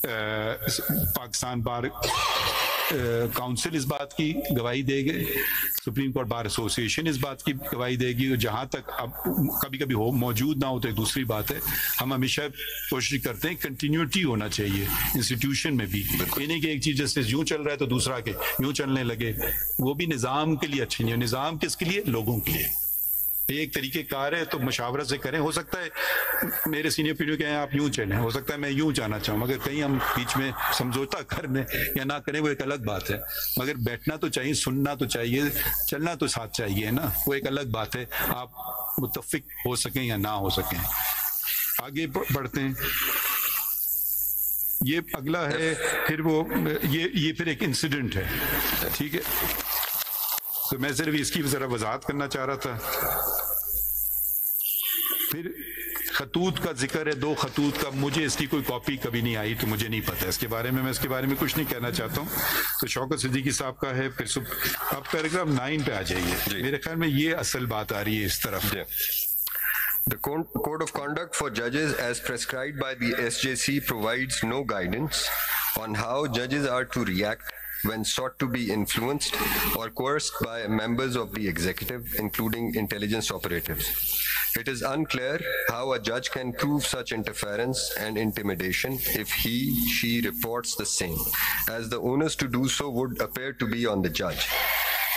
Pakistan bar council इस बात की गवाही देगी, सुप्रीम कोर्ट बार एसोसिएशन इस बात की गवाही देगी, और जहां तक अब कभी कभी हो मौजूद ना हो तो एक दूसरी बात है। हम हमेशा कोशिश करते हैं कंटिन्यूटी होना चाहिए इंस्टीट्यूशन में भी, ये नहीं कि एक चीज जैसे यूं चल रहा है तो दूसरा के यूं चलने लगे, वो भी निजाम के लिए अच्छी नहीं है। निजाम किसके लिए? लोगों के लिए। एक तरीके कार है तो मशावरत से करें। हो सकता है मेरे सीनियर पीढ़ी के हैं आप यूं चलें, हो सकता है मैं यूं जाना चाहूँ, मगर कहीं हम बीच में समझौता करने या ना करें वो एक अलग बात है। मगर बैठना तो चाहिए, सुनना तो चाहिए, चलना तो साथ चाहिए ना, वो एक अलग बात है। आप मुत्तफिक हो सकें या ना हो सकें। आगे बढ़ते हैं। ये अगला है फिर वो ये फिर एक इंसिडेंट है, ठीक है। तो मैं सिर्फ इसकी जरा वजाहत करना चाह रहा था। फिर खतूत का जिक्र है, 2 खतूत का। मुझे इसकी कोई कॉपी कभी नहीं आई तो मुझे नहीं पता इसके बारे में, मैं इसके बारे में कुछ नहीं कहना चाहता हूँ। तो शौकत सिद्दीकी साहब का है। फिर अब पैराग्राफ 9 पे आ जाइए। मेरे ख्याल में ये असल बात आ रही है इस तरफ। The Code of Conduct for Judges as prescribed by the SJC provides no guidance on how judges are to react when sought to be influenced or coerced by members of the executive, including intelligence operatives. It is unclear how a judge can prove such interference and intimidation if she reports the same, as the onus to do so would appear to be on the judge.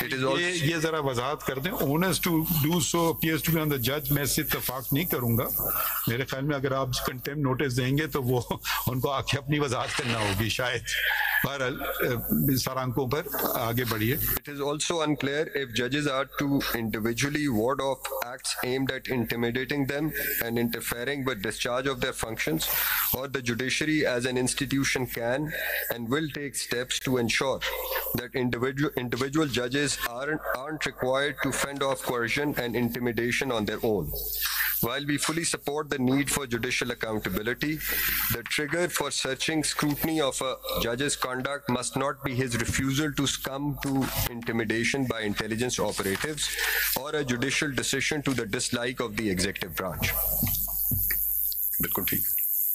It is also ये जरा वजाहत कर दें। onus to do so appears to be on the judge। मैं इससे इत्तेफाक नहीं करूंगा। मेरे ख्याल में अगर आप कंटेम्प्ट नोटिस देंगे तो वो उनको आके अपनी वजाहत करना होगी शायद। बहरहाल सरांकों पर आगे बढ़िए। It is also unclear if judges are to individually ward off acts aimed at intimidating them and interfering with discharge of their functions, or the judiciary as an institution can and will take steps to ensure that individual judges aren't required to fend off coercion and intimidation on their own. While we fully support the need for judicial accountability, the trigger for searching scrutiny of a judge's conduct must not be his refusal to succumb to intimidation by intelligence operatives or a judicial decision to the dislike of the executive branch. बिल्कुल ठीक।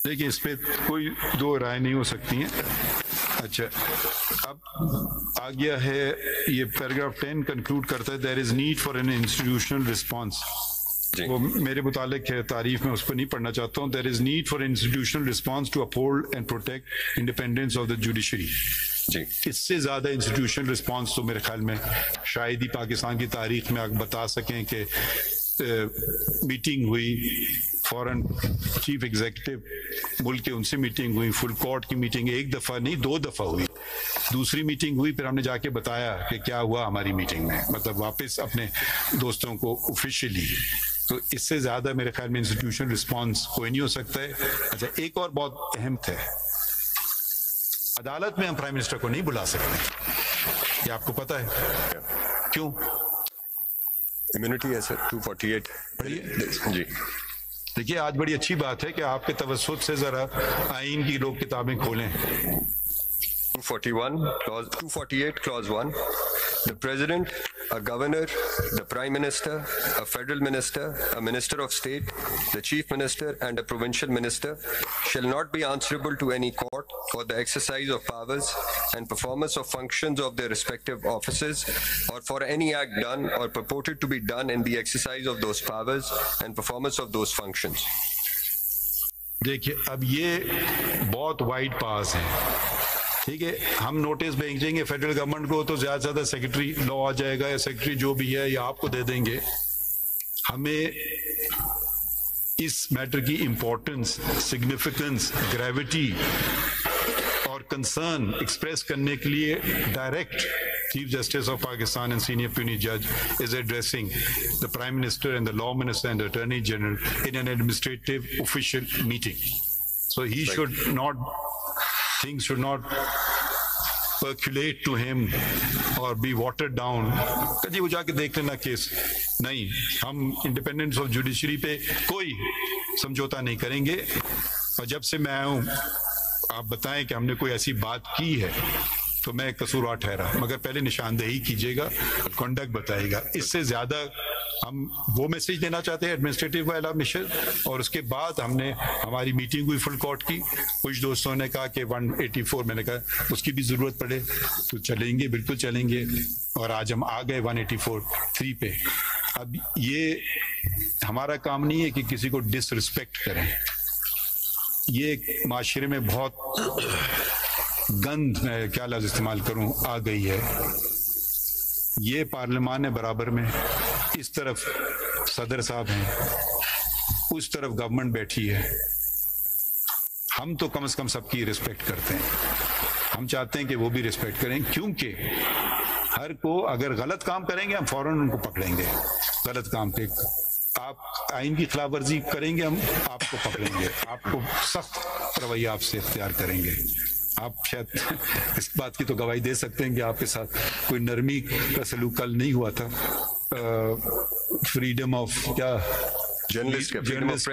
देखिए इस पे कोई 2 राय नहीं हो सकती हैं। अच्छा, अब आ गया है ये पैराग्राफ 10 कंक्लूड करता है there is need for an institutional response. वो मेरे मुतालिक है, तारीफ में उस पर नहीं पढ़ना चाहता हूँ। There is need for institutional response to uphold and protect independence of the judiciary. इससे ज्यादा इंस्टीट्यूशनल रिस्पांस तो मेरे ख्याल में शायद ही पाकिस्तान की तारीख में आप बता सकें कि मीटिंग हुई, फॉरेन चीफ एग्जीक्यूटिव मुल्क के उनसे मीटिंग हुई, फुल कोर्ट की मीटिंग 1 दफा नहीं 2 दफा हुई, दूसरी मीटिंग हुई, फिर हमने जाके बताया कि क्या हुआ हमारी मीटिंग में, मतलब वापस अपने दोस्तों को ऑफिशियली। तो इससे ज्यादा मेरे ख्याल में इंस्टीट्यूशनल रिस्पांस कोई नहीं हो सकता है। अच्छा, एक और बहुत अहम है, अदालत में हम प्राइम मिनिस्टर को नहीं बुला सकते, ये आपको पता है क्यों? इम्यूनिटी है सर, 248 जी। देखिए आज बड़ी अच्छी बात है कि आपके तवज्जुह से जरा आइन की लोग किताबें खोलें। 248 clause 1, the president, a governor, the prime minister, a federal minister, a minister of state, the chief minister and a provincial minister shall not be answerable to any court for the exercise of powers and performance of functions of their respective offices, or for any act done or purported to be done in the exercise of those powers and performance of those functions. देखिए अब ये बहुत wide पास है, ठीक है। हम notice भेजेंगे federal government को तो ज्यादा से ज्यादा सेक्रेटरी लॉ आ जाएगा या सेक्रेटरी जो भी है या आपको दे देंगे। हमें इस मैटर की इंपॉर्टेंस, सिग्निफिकेंस, ग्रेविटी और कंसर्न एक्सप्रेस करने के लिए direct Chief Justice of Pakistan and Senior Puny Judge is addressing the Prime Minister and the Law Minister and the Attorney General in an administrative official meeting. So he should not, things should not percolate to him or be watered down. कभी वो जाके देख लेना case, नहीं, हम independence of judiciary पे कोई समझौता नहीं करेंगे। और जब से मैं आया हूँ आप बताएं कि हमने कोई ऐसी बात की है तो मैं कसूरवार ठहरा, मगर पहले निशानदेही कीजिएगा, कंडक्ट बताइएगा। इससे ज्यादा हम वो मैसेज देना चाहते हैं एडमिनिस्ट्रेटिव वाला मिशन, और उसके बाद हमने हमारी मीटिंग हुई फुल कोर्ट की। कुछ दोस्तों ने कहा कि 184, मैंने कहा उसकी भी जरूरत पड़े तो चलेंगे, बिल्कुल चलेंगे, और आज हम आ गए 184(3) पे। अब ये हमारा काम नहीं है कि किसी को डिसरिस्पेक्ट करें, ये एक माशरे में बहुत गंद, मैं क्या लफ्ज इस्तेमाल करूं, आ गई है। ये पार्लियामान है बराबर में, इस तरफ सदर साहब हैं, उस तरफ गवर्नमेंट बैठी है। हम तो कम से कम सबकी रिस्पेक्ट करते हैं, हम चाहते हैं कि वो भी रिस्पेक्ट करें, क्योंकि हर को अगर गलत काम करेंगे हम फौरन उनको पकड़ेंगे। गलत काम पे आप आइन की खिलाफ वर्जी करेंगे, हम आपको पकड़ेंगे, आपको सख्त रवैया आपसे इख्तियार करेंगे। आप शायद इस बात की तो गवाही दे सकते हैं कि आपके साथ कोई नरमी का सलूक कल नहीं हुआ था। फ्रीडम ऑफ क्या जर्नलिस्ट के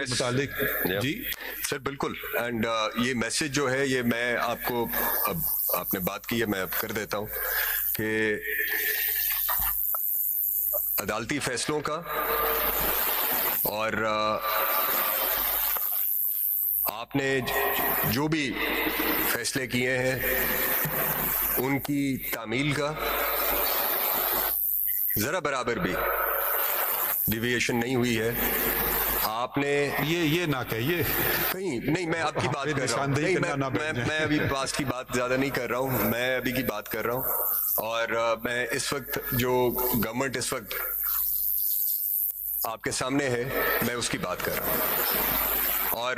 मुतालिक जी सर, बिल्कुल। एंड ये मैसेज जो है, ये मैं आपको, अब आपने बात की है, मैं अब कर देता हूँ कि अदालती फैसलों का और आपने जो भी फैसले किए हैं उनकी तामील का जरा बराबर भी डिविएशन नहीं हुई है। आपने ये ना कहिए कहीं नहीं, मैं आपकी बात कर रहा हूँ, नहीं मैं अभी पास की बात ज्यादा नहीं कर रहा हूँ, मैं अभी की बात कर रहा हूँ। और मैं इस वक्त जो गवर्नमेंट इस वक्त आपके सामने है, मैं उसकी बात कर रहा हूँ। और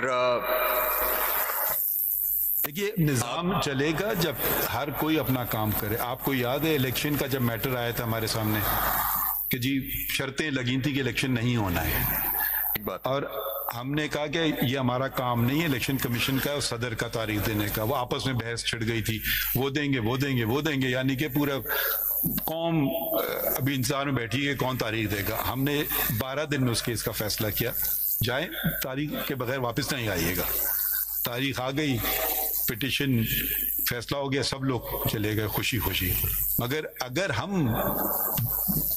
देखिए, निज़ाम चलेगा जब हर कोई अपना काम करे। आपको याद है इलेक्शन का जब मैटर आया था हमारे सामने कि जी शर्तें लगी थी कि इलेक्शन नहीं होना है, और हमने कहा कि ये हमारा काम नहीं है, इलेक्शन कमीशन का और सदर का तारीख देने का। वो आपस में बहस छिड़ गई थी, वो देंगे वो देंगे वो देंगे, यानी कि पूरा कौम अभी इंतजार में बैठी है कौन तारीख देगा। हमने 12 दिन में उस केस का फैसला किया, जाए तारीख के बगैर वापस नहीं आइएगा। तारीख आ गई, पिटिशन फैसला हो गया, सब लोग चले गए खुशी खुशी। मगर अगर हम,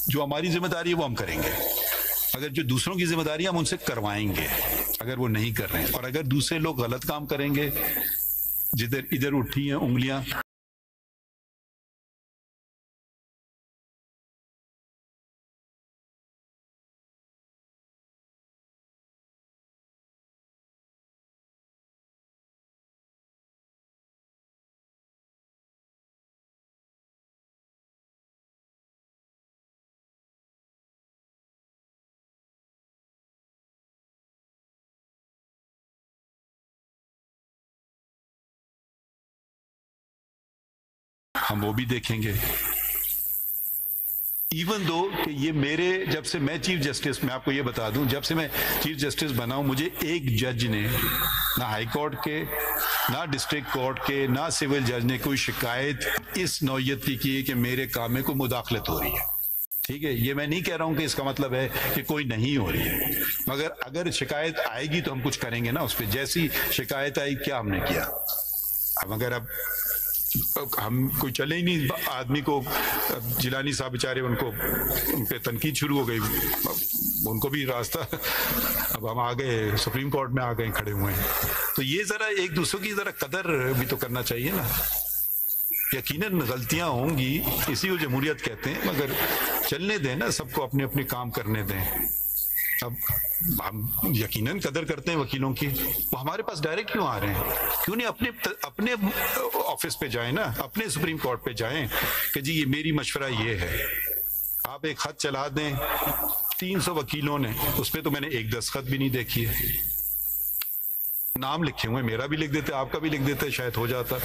जो हमारी जिम्मेदारी है वो हम करेंगे, अगर जो दूसरों की जिम्मेदारी हम उनसे करवाएंगे, अगर वो नहीं कर रहे हैं, और अगर दूसरे लोग गलत काम करेंगे, जिधर इधर उठी हैं उंगलियां, हम वो भी देखेंगे। इवन दो कि ये मेरे, जब से मैं चीफ जस्टिस, मैं आपको ये बता दूं, जब से मैं चीफ जस्टिस बना हूं, मुझे एक जज ने, ना हाई कोर्ट के, ना डिस्ट्रिक्ट कोर्ट के, ना सिविल जज ने कोई शिकायत इस नौयत की है कि मेरे काम में कोई मुदाखलत हो रही है। ठीक है, ये मैं नहीं कह रहा हूं कि इसका मतलब है कि कोई नहीं हो रही है, मगर अगर शिकायत आएगी तो हम कुछ करेंगे ना उस पर। जैसी शिकायत आई, क्या हमने किया? अब अगर अब हम कोई चले ही नहीं, आदमी को, जिलानी साहब बेचारे, उनको उन पे तनकीद शुरू हो गई, उनको भी रास्ता, अब हम आ गए सुप्रीम कोर्ट में आ गए, खड़े हुए हैं। तो ये जरा एक दूसरे की जरा कदर भी तो करना चाहिए ना। यकीनन गलतियां होंगी, इसी को जमहूरियत कहते हैं, मगर चलने दें ना, सबको अपने अपने काम करने दें। अब हम यकीनन कदर करते हैं वकीलों की, वो हमारे पास डायरेक्ट क्यों आ रहे हैं? क्यों नहीं अपने ऑफिस पे जाएं ना, अपने सुप्रीम कोर्ट पे जाएं कि जी ये मेरी मशवरा ये है। आप एक खत चला दें, 300 वकीलों ने, उस पर तो मैंने एक दस्तखत भी नहीं देखी है। नाम लिखे हुए, मेरा भी लिख देते, आपका भी लिख देते, शायद हो जाता।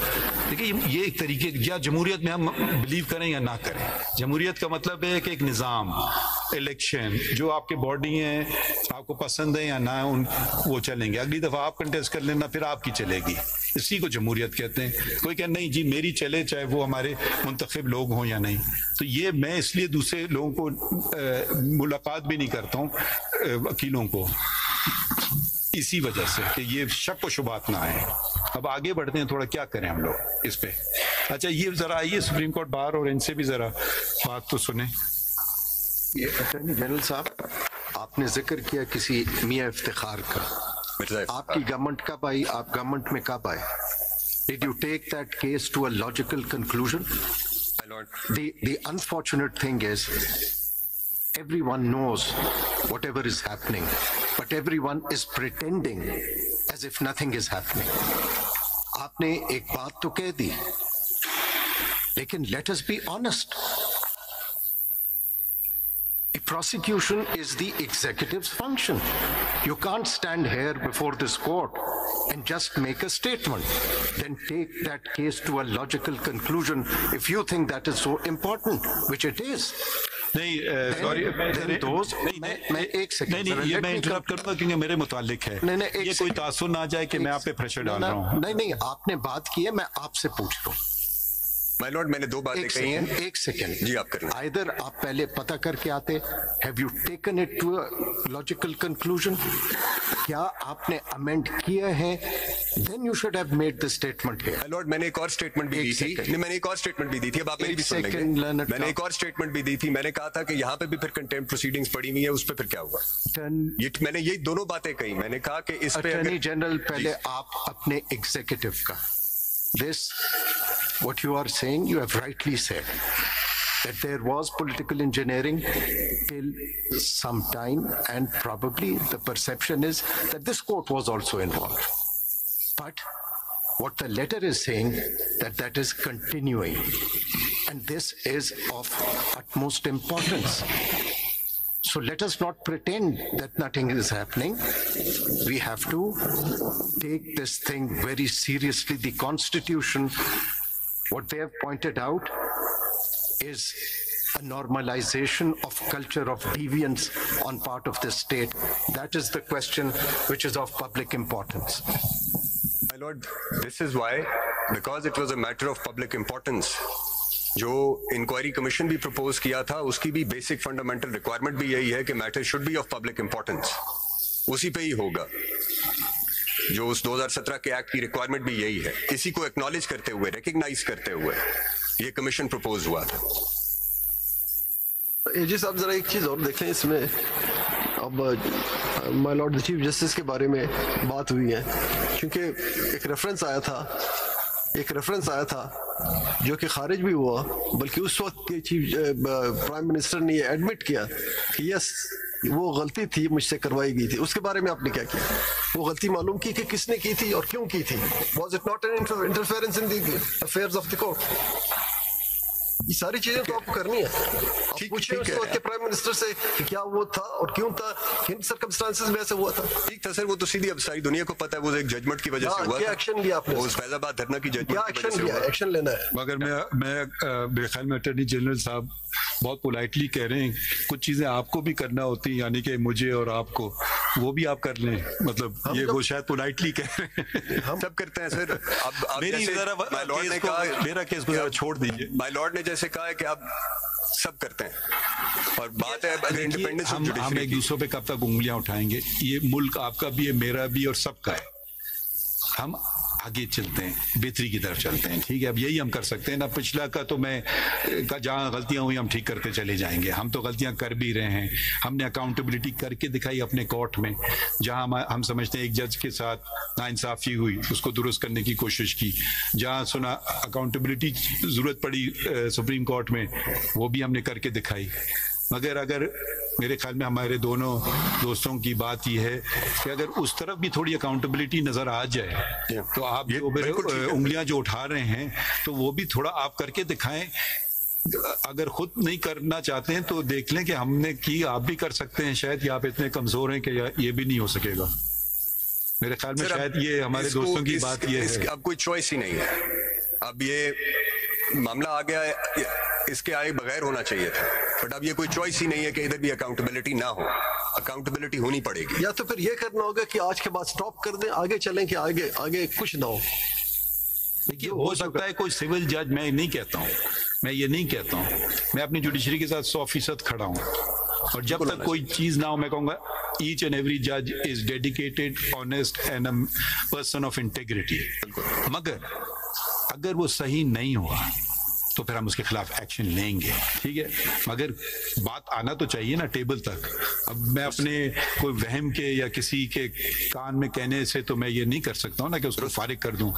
देखिए ये एक तरीके, या जमहूरियत में हम बिलीव करें या ना करें, जमहूरियत का मतलब है कि एक निज़ाम, इलेक्शन, जो आपके बॉडी हैं, आपको पसंद है या ना, वो चलेंगे। अगली दफा आप कंटेस्ट कर लेना, फिर आपकी चलेगी। इसी को जमहूरियत कहते हैं। कोई कहे नहीं जी मेरी चले, चाहे वो हमारे मुंतखब लोग हों या नहीं। तो ये मैं इसलिए दूसरे लोगों को मुलाकात भी नहीं करता हूँ, वकीलों को, इसी वजह से कि ये शक व शुबात ना आए। अब आगे बढ़ते हैं, थोड़ा क्या करें हम लोग इस पे। अच्छा, ये जरा आइए सुप्रीम कोर्ट बार, और इनसे भी जरा बात तो सुने। अटॉर्नी जनरल साहब, आपने जिक्र किया किसी मियां इफ्तिखार का, आपकी गवर्नमेंट कब आई, आप गवर्नमेंट में कब आए? Did you take that case to a logical conclusion? My lord. The unfortunate thing is everyone knows whatever is happening, but everyone is pretending as if nothing is happening. आपने एक बात तो कह दी, लेकिन let us be honest. The prosecution is the executive's function. You can't stand here before this court and just make a statement. Then take that case to a logical conclusion if you think that is so important, which it is. नहीं sorry, मैं एक second, नहीं ये मैं interrupt करूंगा क्योंकि मेरे मुतालिक है। नहीं, ये कोई तासुर ना जाए कि मैं आप पे प्रेशर डाल रहा हूँ। नहीं, आपने बात की है, मैं आपसे पूछ रहा हूँ। माय लॉर्ड, मैंने दो बातें कही हैं। एक सेकंड जी, आप करें। आइदर आप पहले पता करके आते, have you taken it to a logical conclusion? क्या आपने अमेंड किया है? Then you should have made the statement here. My lord, मैंने एक और स्टेटमेंट भी दी थी। नहीं, मैंने एक और स्टेटमेंट भी दी थी, अब आप मेरी भी सुन लेंगे। मैंने एक और स्टेटमेंट भी दी थी, मैंने कहा था कि यहाँ पे भी फिर कंटेम्प्ट प्रोसीडिंग्स पड़ी हुई है, उस पर फिर क्या हुआ? ये मैंने ये दोनों बातें कही। मैंने कहा कि इस पे अटॉर्नी जनरल, पहले आप अपने एग्जीक्यूटिव का, this what you are saying, you have rightly said that there was political engineering till some time, and probably the perception is that this court was also involved. But what the letter is saying, that is continuing, and this is of utmost importance. So let us not pretend that nothing is happening. We have to take this thing very seriously. The Constitution, what they have pointed out, is a normalization of culture of deviance on part of the state. That is the question which is of public importance. My lord, this is why, because it was a matter of public importance, जो inquiry commission भी propose किया था, उसकी भी basic fundamental requirement भी यही है कि matter should be of public importance. उसी पे ही होगा। जो उस 2017 के एक्ट की रिक्वायरमेंट भी यही है। इसी को एक्नॉलेज करते हुए, रिकग्नाइज करते हुए ये कमीशन प्रपोज हुआ था। एजी साहब, जरा एक चीज और देखें इसमें। अब my Lord the chief justice के बारे में बात हुई है, क्योंकि एक रेफरेंस आया था जो कि खारिज भी हुआ, बल्कि उस वक्त के चीफ प्राइम मिनिस्टर ने ये एडमिट किया कि यस, वो गलती थी, मुझसे करवाई गई थी। उसके बारे में आपने क्या किया? वो गलती मालूम की कि किसने की थी और क्यों की थी? Was it not an interference in the affairs of the court? ये सारी चीजें तो आपको करनी है। आप पूछिए उस वक्त के प्राइम मिनिस्टर से कि क्या वो था और क्यों था, किन सर्कमस्टांसेस में ऐसे हुआ था। ठीक था सर, वो तो सीधी अब सारी दुनिया को पता है, वो एक जजमेंट की वजह से हुआ। क्या एक्शन लिया आपने? उस फैजाबाद धरना की जजमेंट क्या एक्शन लिया? एक्शन लेना है। मगर मैं मेरे ख्याल में अटॉर्नी जनरल साहब बहुत पोलाइटली कह रहे हैं, कुछ चीजें आपको भी करना होती हैं, यानी कि मुझे और आपको, वो भी आप कर लें। मतलब ये वो शायद पोलाइटली कह रहे हैं। हम सब करते हैं सर। अब मेरी जरा माय लॉर्ड ने कहा, मेरा केस को जरा छोड़ दीजिए। माय लॉर्ड ने जैसे कहा है कि आप सब करते हैं, और बात है अगर इंडिपेंडेंस ऑफ जुडिशरी। हम एक दूसरों पे कब तक उंगलियां उठाएंगे? ये मुल्क आपका भी है, मेरा भी, और सबका है। हम आगे चलते हैं, बेहतरी की तरफ चलते हैं, ठीक है? अब यही हम कर सकते हैं ना। पिछला का तो मैं जहाँ गलतियां हुई हम ठीक करते चले जाएंगे। हम तो गलतियां कर भी रहे हैं। हमने अकाउंटेबिलिटी करके दिखाई अपने कोर्ट में, जहाँ हम समझते हैं एक जज के साथ नाइंसाफी हुई, उसको दुरुस्त करने की कोशिश की। जहाँ सुना अकाउंटेबिलिटी जरूरत पड़ी सुप्रीम कोर्ट में, वो भी हमने करके दिखाई। मगर अगर मेरे ख्याल में हमारे दोनों दोस्तों की बात यह है कि अगर उस तरफ भी थोड़ी अकाउंटेबिलिटी नजर आ जाए, तो आप जो उंगलियां जो उठा रहे हैं, तो वो भी थोड़ा आप करके दिखाएं। अगर खुद नहीं करना चाहते हैं तो देख लें कि हमने की, आप भी कर सकते हैं। शायद कि आप इतने कमजोर हैं कि ये भी नहीं हो सकेगा। मेरे ख्याल में शायद ये हमारे दोस्तों की बात ये है। अब कोई चॉइस ही नहीं है। अब ये मामला आ गया है, इसके आए बगैर होना चाहिए था, बट अब ये कोई चॉइस ही नहीं है कि इधर भी अकाउंटेबिलिटी ना हो। अकाउंटेबिलिटी होनी पड़ेगी। या तो फिर ये करना होगा कि आज के बाद स्टॉप कर दें, आगे चलें कि आगे कुछ ना हो। देखिए, हो सकता है कोई सिविल जज, मैं नहीं कहता हूँ, मैं ये नहीं कहता हूँ, मैं अपनी जुडिशरी के साथ 100% खड़ा हूँ, और जब तक कोई चीज ना हो मैं कहूँगा ईच एंड एवरी जज is dedicated, honest and a person of integrity. मगर अगर वो सही नहीं हुआ तो फिर हम उसके खिलाफ एक्शन लेंगे, ठीक है। मगर बात आना तो चाहिए ना टेबल तक। अब मैं अपने कोई वहम के या किसी के कान में कहने से तो मैं ये नहीं कर सकता हूँ ना कि उसको फारिग कर दूं,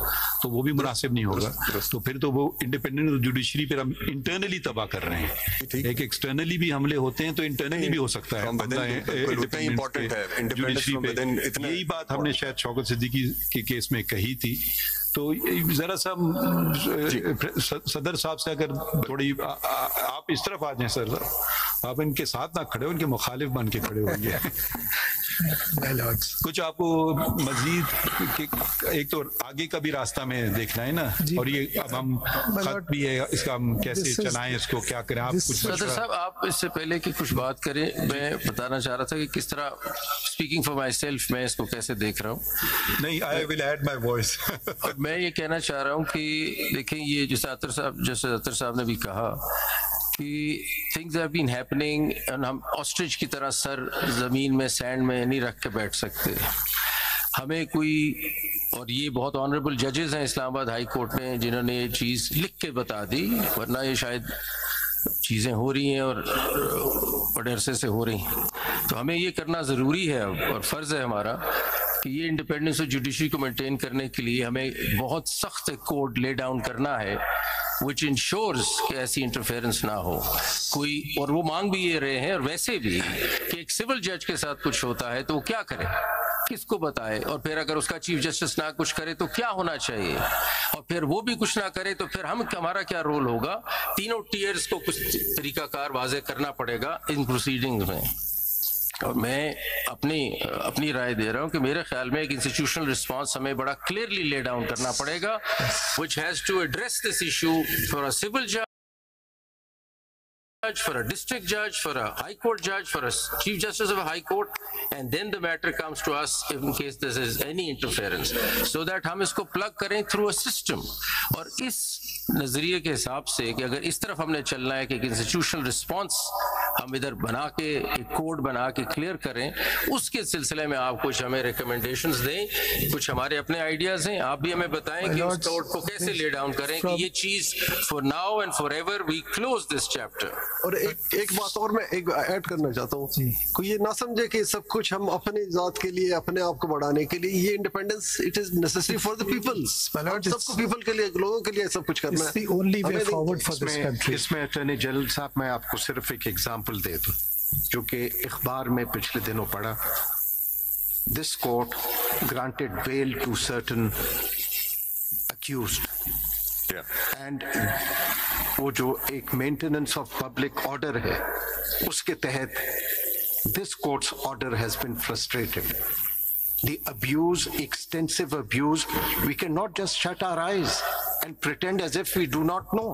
तो वो भी मुनासिब नहीं होगा। तो फिर तो वो इंडिपेंडेंट जुडिशरी पर हम इंटरनली तबाह कर रहे हैं। एक एक्सटर्नली भी हमले होते हैं तो इंटरनली भी हो सकता है। यही बात हमने शायद शौकत सिद्दीकी के केस में कही थी। तो जरा सा सदर साहब से अगर थोड़ी आप इस तरफ आ जाएं सर, आप इनके साथ ना खड़े हो, इनके मुखालिफ बन के खड़े होंगे। कुछ आपको मजीद एक तो आगे का भी रास्ता में देखना है ना, और ये अब हम खत भी है इसका, हम कैसे चलाएं इसको, क्या करें। आप कुछ सदर साहब, आप इससे पहले कि कुछ बात करें, मैं बताना चाह रहा था कि किस तरह, स्पीकिंग फॉर माई सेल्फ, मैं इसको कैसे देख रहा हूँ। नहीं, I will add my voice. और मैं ये कहना चाह रहा हूँ कि देखें, ये जैसे अतर साहब ने भी कहा कि थिंग्स हैव बीन हैपनिंग, हम ऑस्ट्रिच की तरह सर जमीन में सैंड में नहीं रख के बैठ सकते। हमें कोई, और ये बहुत ऑनरेबल जजेस हैं इस्लामाबाद हाई कोर्ट में जिन्होंने ये चीज़ लिख के बता दी, वरना ये शायद चीज़ें हो रही हैं और बड़े अरसे से हो रही हैं। तो हमें ये करना ज़रूरी है और फ़र्ज़ है हमारा कि ये इंडिपेंडेंस ऑफ जुडिशरी को मेंटेन करने के लिए हमें बहुत सख्त कोड ले डाउन करना है which ensures कि ऐसी इंटरफेरेंस ना हो कोई। और वो मांग भी ये रहे हैं, और वैसे भी कि एक सिविल जज के साथ कुछ होता है तो वो क्या करे, किसको बताए, और फिर अगर उसका चीफ जस्टिस ना कुछ करे तो क्या होना चाहिए, और फिर वो भी कुछ ना करे तो फिर हमारा क्या रोल होगा। तीनों टीयर्स को कुछ तरीकाकार वाजे करना पड़ेगा इन प्रोसीडिंग्स में। और मैं अपनी राय दे रहा हूं कि मेरे ख्याल में एक इंस्टीट्यूशनल रिस्पांस हमें बड़ा क्लियरली ले डाउन करना पड़ेगा, which has to address this issue for a civil जज, for a district judge, for a high court judge, for a chief justice of a high court, and then the matter comes to us in case there is any interference, so that हम इसको plug करें through a system। और इस नजरिए के हिसाब से कि अगर इस तरफ हमने चलना है कि एक इंस्टीट्यूशनल रिस्पॉन्स हम इधर बना के, एक कोड बना के क्लियर करें, उसके सिलसिले में आप कुछ हमें रिकमेंडेशंस दें, कुछ हमारे अपने आइडियाज हैं, आप भी हमें बताएं कि इस कोड को कैसे ले डाउन करें कि ये चीज for now and forever we close this chapter. और एक बात और मैं एक ऐड करना चाहता हूँ, कोई ये ना समझे कि सब कुछ हम अपनी जात के लिए, अपने आप को बढ़ाने के लिए, ये independence it is necessary for the people. सबको पीपल के लिए, लोगों के लिए सब कुछ करना है। Only way forward for this country. इसमें अटॉर्नी जनरल साहब, मैं आपको सिर्फ एक एग्जांपल दे दूं जो कि अखबार में पिछले दिनों पढ़ा। This court granted bail to certain accused, and वो जो एक मेंटेनेंस ऑफ पब्लिक ऑर्डर है उसके तहत this court's order has been frustrated. The abuse, extensive abuse, we cannot just shut our eyes and pretend as if we do not know.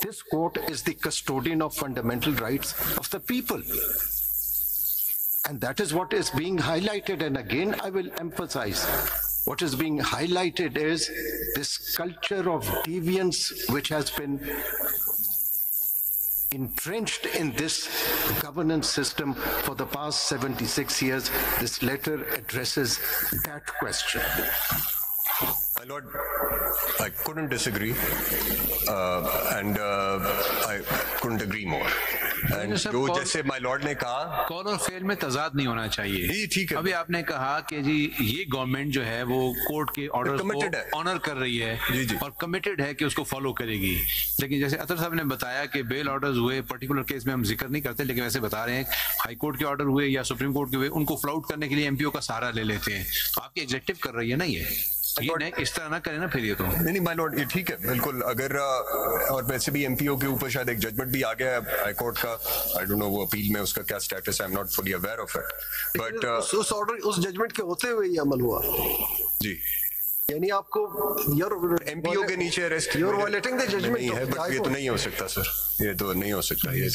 This court is the custodian of fundamental rights of the people. And that is what is being highlighted. And again, I will emphasize, what is being highlighted is this culture of deviance which has been entrenched in this governance system for the past 76 years. This letter addresses that question. My Lord, I couldn't disagree, and I couldn't agree more. And जो जैसे my Lord ने कहा, call और fail में तजाद नहीं होना चाहिए। जी ठीक है। अभी आपने कहा कि जी ये गवर्नमेंट जो है वो कोर्ट के ऑर्डर्स को ऑनर कर रही है, जी जी, और कमिटेड है कि उसको फॉलो करेगी। लेकिन जैसे अतर साहब ने बताया कि बेल ऑर्डर्स हुए, पर्टिकुलर केस में हम जिक्र नहीं करते, लेकिन वैसे बता रहे हैं हाई कोर्ट के ऑर्डर हुए या सुप्रीम कोर्ट के हुए, उनको फ्लाउट करने के लिए एमपीओ का सहारा ले लेते हैं। तो आपकी एग्जेक्टिव कर रही है ना ये नहीं, इस तरह ना करें ना फिर। ये तो नहीं माय लॉर्ड, ये ठीक है बिल्कुल। अगर और वैसे भी एमपीओ के ऊपर शायद एक जजमेंट भी आ गया है हाई कोर्ट का, आई डोंट नो वो अपील में उसका क्या स्टेटस है, I am not fully aware of it, but उस ऑर्डर, उस जजमेंट के होते हुए ये अमल हुआ जी, यानी आपको एमपीओ के नीचे arrest, you're violating the judgment नहीं है, बट ये तो नहीं हो सकता सर, ये तो नहीं हो सकता। ये